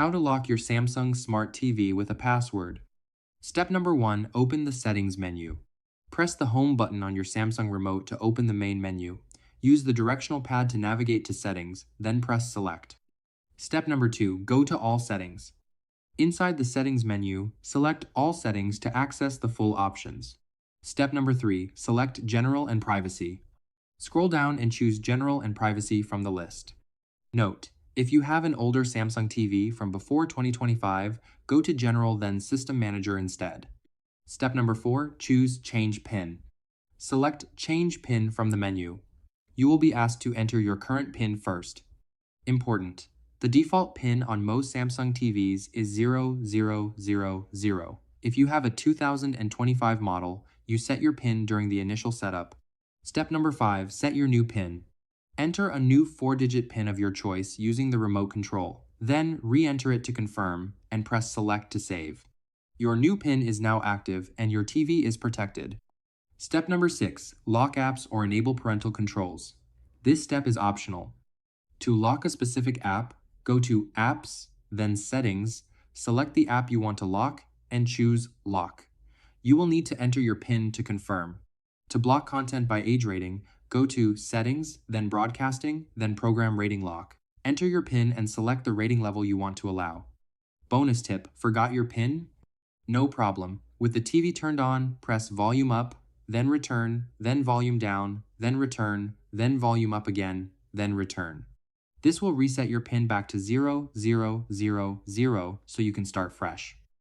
How to lock your Samsung Smart TV with a password. Step number 1, open the settings menu. Press the home button on your Samsung remote to open the main menu. Use the directional pad to navigate to settings, then press select. Step number 2, go to all settings. Inside the settings menu, select all settings to access the full options. Step number 3, select general and privacy. Scroll down and choose general and privacy from the list. Note: if you have an older Samsung TV from before 2025, go to General then System Manager instead. Step number 4, choose Change PIN. Select Change PIN from the menu. You will be asked to enter your current PIN first. Important: the default PIN on most Samsung TVs is 0000. If you have a 2025 model, you set your PIN during the initial setup. Step number 5, set your new PIN. Enter a new 4-digit PIN of your choice using the remote control. Then re-enter it to confirm and press select to save. Your new PIN is now active and your TV is protected. Step number 6, lock apps or enable parental controls. This step is optional. To lock a specific app, go to Apps, then Settings, select the app you want to lock, and choose Lock. You will need to enter your PIN to confirm. To block content by age rating, go to Settings, then Broadcasting, then Program Rating Lock. Enter your PIN and select the rating level you want to allow. Bonus tip: forgot your PIN? No problem. With the TV turned on, press volume up, then return, then volume down, then return, then volume up again, then return. This will reset your PIN back to 0000 so you can start fresh.